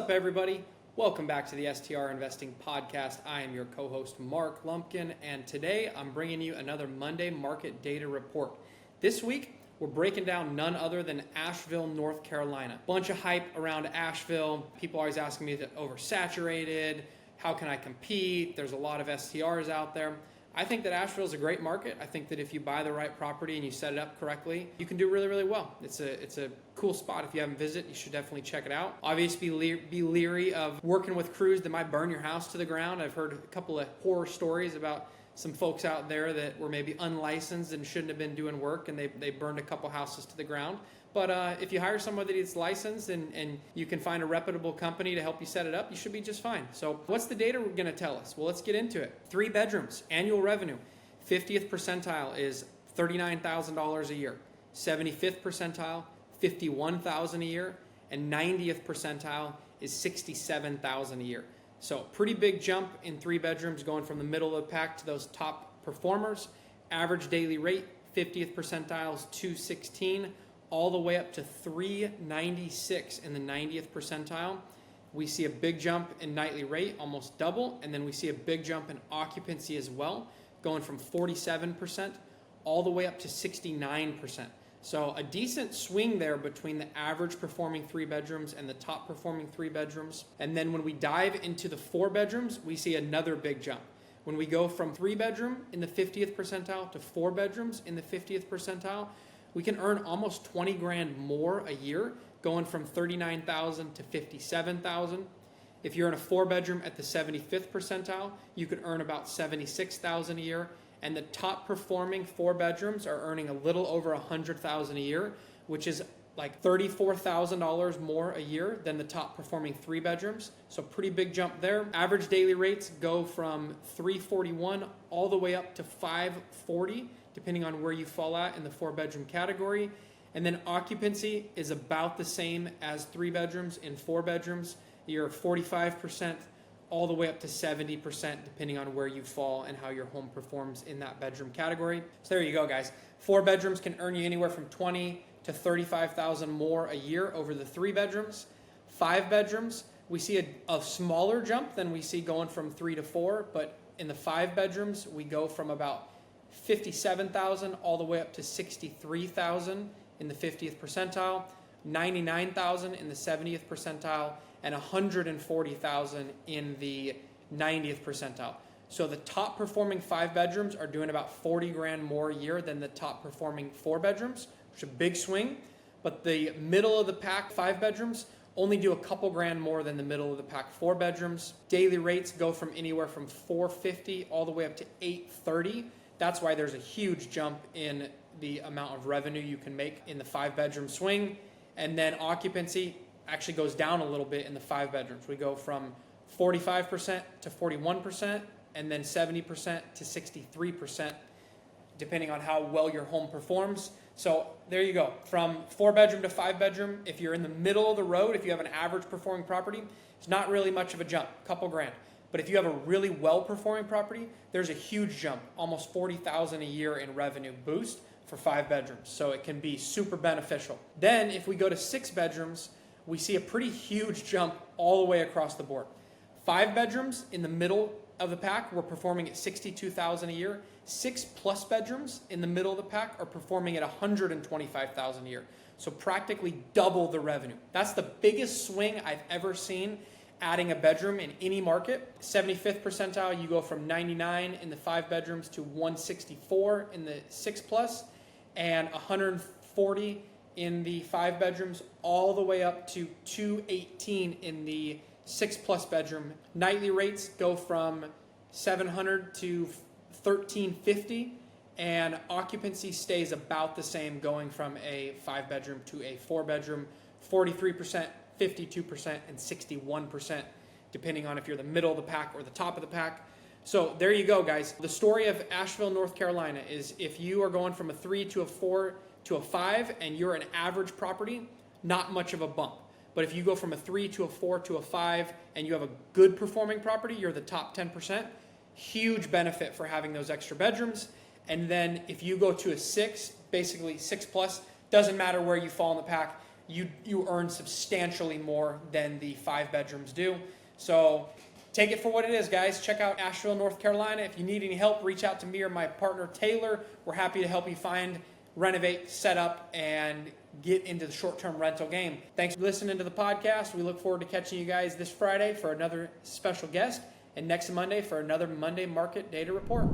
up, everybody? Welcome back to the STR Investing Podcast. I am your co-host, Mark Lumpkin, and today I'm bringing you another Monday Market Data Report. This week, we're breaking down none other than Asheville, North Carolina. Bunch of hype around Asheville. People always asking me, is it oversaturated? How can I compete? There's a lot of STRs out there. I think that Asheville is a great market. I think that if you buy the right property and you set it up correctly, you can do really, really well. It's a cool spot. If you haven't visited, you should definitely check it out. Obviously, be leery of working with crews that might burn your house to the ground. I've heard a couple of horror stories about some folks out there that were maybe unlicensed and shouldn't have been doing work, and they burned a couple houses to the ground. But if you hire somebody that's licensed and you can find a reputable company to help you set it up, you should be just fine. So what's the data going to tell us? Well, let's get into it. 3 bedrooms, annual revenue. 50th percentile is $39,000 a year. 75th percentile, $51,000 a year. And 90th percentile is $67,000 a year. So pretty big jump in 3 bedrooms going from the middle of the pack to those top performers. Average daily rate, 50th percentile is $216. All the way up to $396 in the 90th percentile. We see a big jump in nightly rate, almost double, and then we see a big jump in occupancy as well, going from 47% all the way up to 69%. So a decent swing there between the average performing 3 bedrooms and the top performing 3 bedrooms. And then when we dive into the 4 bedrooms, we see another big jump. When we go from 3 bedroom in the 50th percentile to 4 bedrooms in the 50th percentile, we can earn almost 20 grand more a year, going from 39,000 to 57,000. If you're in a 4 bedroom at the 75th percentile, you could earn about 76,000 a year. And the top performing 4 bedrooms are earning a little over 100,000 a year, which is like $34,000 more a year than the top performing 3 bedrooms. So pretty big jump there. Average daily rates go from $341 all the way up to $540. Depending on where you fall at in the 4 bedroom category. And then occupancy is about the same as 3 bedrooms in 4 bedrooms. You're 45% all the way up to 70% depending on where you fall and how your home performs in that bedroom category. So there you go, guys. 4 bedrooms can earn you anywhere from 20 to 35,000 more a year over the 3 bedrooms. 5 bedrooms, we see a smaller jump than we see going from 3 to 4, but in the 5 bedrooms, we go from about 57,000 all the way up to 63,000 in the 50th percentile, 99,000 in the 70th percentile, and 140,000 in the 90th percentile. So the top performing 5 bedrooms are doing about 40 grand more a year than the top performing 4 bedrooms, which is a big swing. But the middle of the pack 5 bedrooms only do a couple grand more than the middle of the pack 4 bedrooms. Daily rates go from anywhere from $450 all the way up to $830. That's why there's a huge jump in the amount of revenue you can make in the 5 bedroom swing. And then occupancy actually goes down a little bit in the 5 bedrooms. We go from 45% to 41% and then 70% to 63%, depending on how well your home performs. So there you go. From 4 bedroom to 5 bedroom, if you're in the middle of the road, if you have an average performing property, it's not really much of a jump, a couple grand. But if you have a really well-performing property, there's a huge jump, almost $40,000 a year in revenue boost for 5 bedrooms. So it can be super beneficial. Then if we go to 6 bedrooms, we see a pretty huge jump all the way across the board. 5 bedrooms in the middle of the pack, we're performing at $62,000 a year. 6+ bedrooms in the middle of the pack are performing at $125,000 a year. So practically double the revenue. That's the biggest swing I've ever seen adding a bedroom in any market. 75th percentile, you go from 99 in the 5 bedrooms to 164 in the 6+, and 140 in the 5 bedrooms, all the way up to 218 in the 6+ bedroom. Nightly rates go from $700 to $1,350, and occupancy stays about the same, going from a 5 bedroom to a 4 bedroom, 43%, 52%, and 61%, depending on if you're the middle of the pack or the top of the pack. So there you go, guys. The story of Asheville, North Carolina is if you are going from a 3 to a 4 to a 5 and you're an average property, not much of a bump. But if you go from a 3 to a 4 to a 5 and you have a good performing property, you're the top 10%, huge benefit for having those extra bedrooms. And then if you go to a 6, basically 6+, doesn't matter where you fall in the pack, you earn substantially more than the 5 bedrooms do. So take it for what it is, guys. Check out Asheville, North Carolina. If you need any help, reach out to me or my partner, Taylor. We're happy to help you find, renovate, set up, and get into the short-term rental game. Thanks for listening to the podcast. We look forward to catching you guys this Friday for another special guest, and next Monday for another Monday Market Data Report.